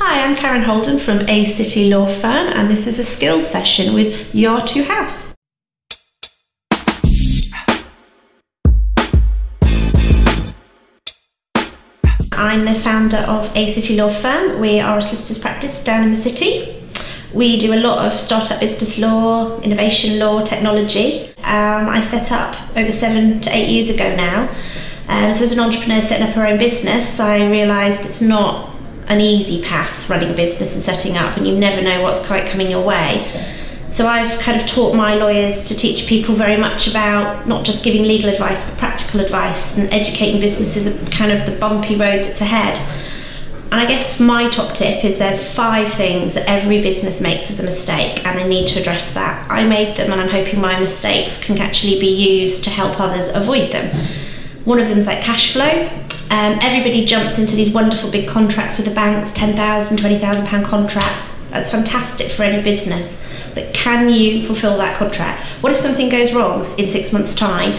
Hi, I'm Karen Holden from A City Law Firm, and this is a skills session with Yatu House. I'm the founder of A City Law Firm. We are a solicitors practice down in the city. We do a lot of startup business law, innovation law, technology. I set up over 7 to 8 years ago now. So as an entrepreneur setting up our own business, I realised it's not an easy path running a business and setting up, and you never know what's quite coming your way. So I've kind of taught my lawyers to teach people very much about not just giving legal advice but practical advice and educating businesses of kind of the bumpy road that's ahead. And I guess my top tip is there's 5 things that every business makes as a mistake and they need to address that. I made them and I'm hoping my mistakes can actually be used to help others avoid them. One of them is like cash flow. Everybody jumps into these wonderful big contracts with the banks, £10,000, £20,000 contracts. That's fantastic for any business, but can you fulfill that contract? What if something goes wrong in 6 months' time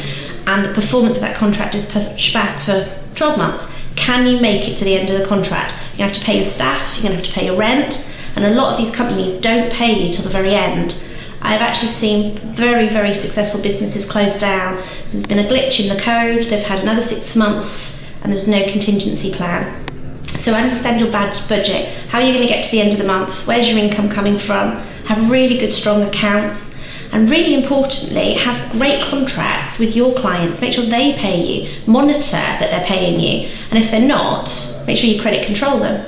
and the performance of that contract is pushed back for 12 months? Can you make it to the end of the contract? You're going to have to pay your staff, you're going to have to pay your rent, and a lot of these companies don't pay you till the very end. I've actually seen very, very successful businesses close down because there's been a glitch in the code, they've had another 6 months and there's no contingency plan. So understand your budget. How are you going to get to the end of the month? Where's your income coming from? Have really good, strong accounts. And really importantly, have great contracts with your clients. Make sure they pay you. Monitor that they're paying you. And if they're not, make sure you credit control them.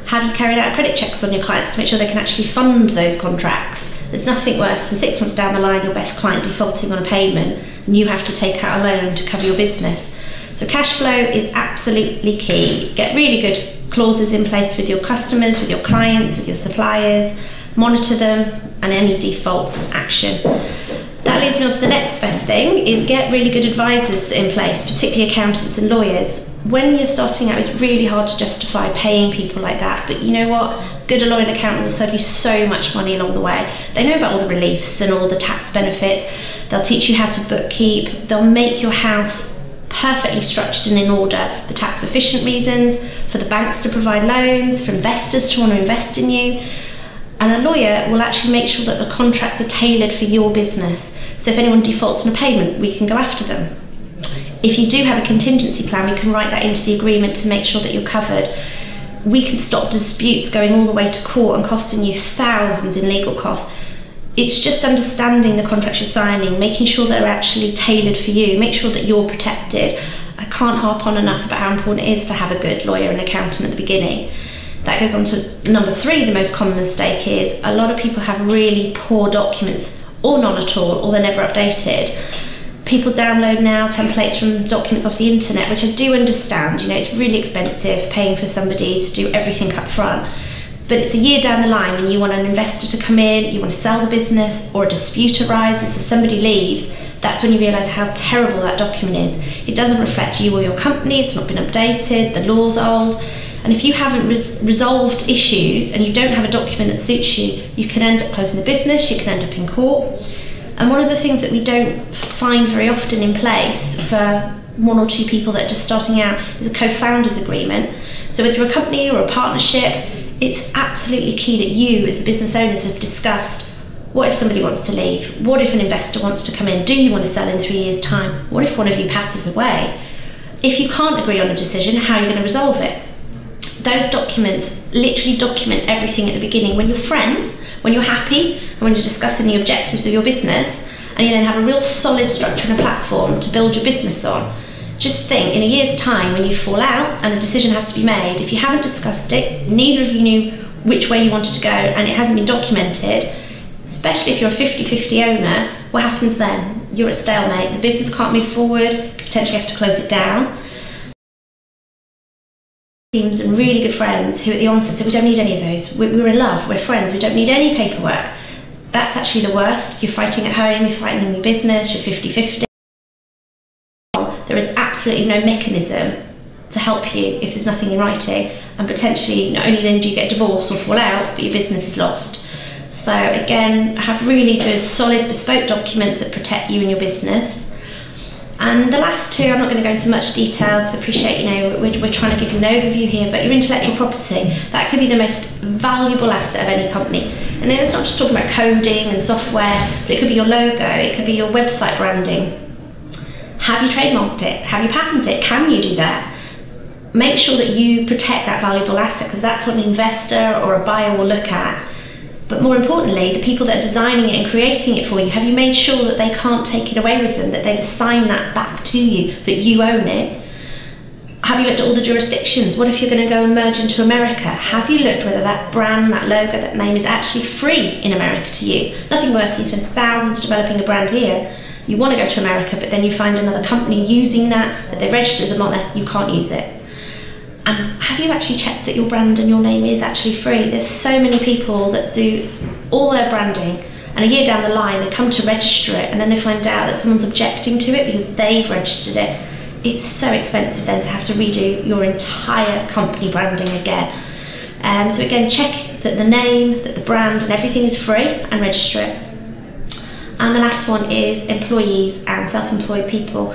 Have you carried out credit checks on your clients to make sure they can actually fund those contracts? There's nothing worse than 6 months down the line, your best client defaulting on a payment and you have to take out a loan to cover your business. So cash flow is absolutely key. Get really good clauses in place with your customers, with your clients, with your suppliers. Monitor them and any defaults action. That leads me on to the next best thing, is get really good advisors in place, particularly accountants and lawyers. When you're starting out, it's really hard to justify paying people like that, but you know what? Good lawyer and accountant will save you so much money along the way. They know about all the reliefs and all the tax benefits. They'll teach you how to bookkeep. They'll make your house perfectly structured and in order for tax efficient reasons, for the banks to provide loans, for investors to want to invest in you. And a lawyer will actually make sure that the contracts are tailored for your business. So if anyone defaults on a payment, we can go after them. If you do have a contingency plan, we can write that into the agreement to make sure that you're covered. We can stop disputes going all the way to court and costing you thousands in legal costs. It's just understanding the contracts you're signing, making sure they're actually tailored for you, make sure that you're protected. I can't harp on enough about how important it is to have a good lawyer and accountant at the beginning. That goes on to number 3, the most common mistake is a lot of people have really poor documents, or none at all, or they're never updated. People download now templates from documents off the internet, which I do understand. You know, it's really expensive paying for somebody to do everything up front. But it's a year down the line when you want an investor to come in, you want to sell the business, or a dispute arises, so somebody leaves. That's when you realise how terrible that document is. It doesn't reflect you or your company, it's not been updated, the law's old. And if you haven't resolved issues and you don't have a document that suits you, you can end up closing the business, you can end up in court. And one of the things that we don't find very often in place for 1 or 2 people that are just starting out is a co-founders agreement. So whether you're a company or a partnership, it's absolutely key that you as the business owners have discussed, what if somebody wants to leave? What if an investor wants to come in? Do you want to sell in 3 years' time? What if one of you passes away? If you can't agree on a decision, how are you going to resolve it? Those documents literally document everything at the beginning. When you're friends, when you're happy, and when you're discussing the objectives of your business, and you then have a real solid structure and a platform to build your business on. Just think, in a year's time, when you fall out and a decision has to be made, if you haven't discussed it, neither of you knew which way you wanted to go, and it hasn't been documented, especially if you're a 50-50 owner, what happens then? You're at stalemate. The business can't move forward, potentially have to close it down. Teams and really good friends who at the onset said, we don't need any of those, we're in love, we're friends, we don't need any paperwork. That's actually the worst. You're fighting at home, you're fighting in your business, you're 50-50. There is absolutely no mechanism to help you if there's nothing in writing, and potentially not only then do you get divorced or fall out, but your business is lost. So again, have really good, solid, bespoke documents that protect you and your business. And the last two, I'm not going to go into much detail because I appreciate, we're trying to give you an overview here, but your intellectual property, that could be the most valuable asset of any company. And it's not just talking about coding and software, but it could be your logo, it could be your website branding. Have you trademarked it? Have you patented it? Can you do that? Make sure that you protect that valuable asset, because that's what an investor or a buyer will look at. But more importantly, the people that are designing it and creating it for you, have you made sure that they can't take it away with them, that they've assigned that back to you, that you own it? Have you looked at all the jurisdictions? What if you're going to go and merge into America? Have you looked whether that brand, that logo, that name is actually free in America to use? Nothing worse than you spend thousands developing a brand here. You want to go to America, but then you find another company using that they've registered them on there, you can't use it. And have you actually checked that your brand and your name is actually free? There's so many people that do all their branding, and a year down the line they come to register it, and then they find out that someone's objecting to it because they've registered it. It's so expensive then to have to redo your entire company branding again. So again, check that the name, that the brand and everything is free, and register it. And the last one is employees and self-employed people.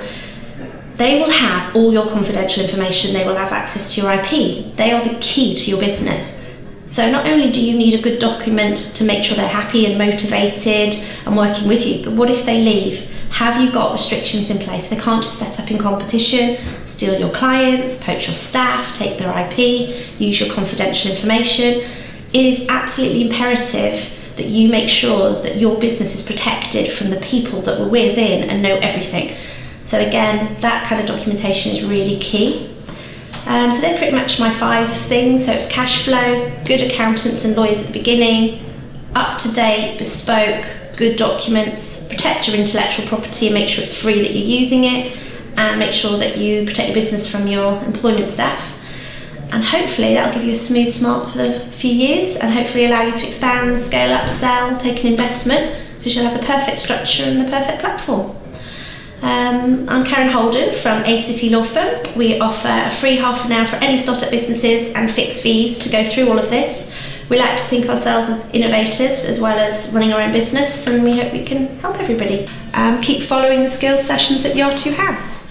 They will have all your confidential information, they will have access to your IP. They are the key to your business. So not only do you need a good document to make sure they're happy and motivated and working with you, but what if they leave? Have you got restrictions in place? They can't just set up in competition, steal your clients, poach your staff, take their IP, use your confidential information. It is absolutely imperative that you make sure that your business is protected from the people that were within and know everything. So again, that kind of documentation is really key. So they're pretty much my 5 things. So it's cash flow, good accountants and lawyers at the beginning, up-to-date, bespoke, good documents, protect your intellectual property and make sure it's free that you're using it, and make sure that you protect your business from your employment staff. And hopefully that'll give you a smooth start for the few years, and hopefully allow you to expand, scale up, sell, take an investment, because you'll have the perfect structure and the perfect platform. I'm Karen Holden from A City Law Firm. We offer a free half an hour for any startup businesses and fixed fees to go through all of this. We like to think ourselves as innovators as well as running our own business, and we hope we can help everybody. Keep following the skills sessions at Yatu House.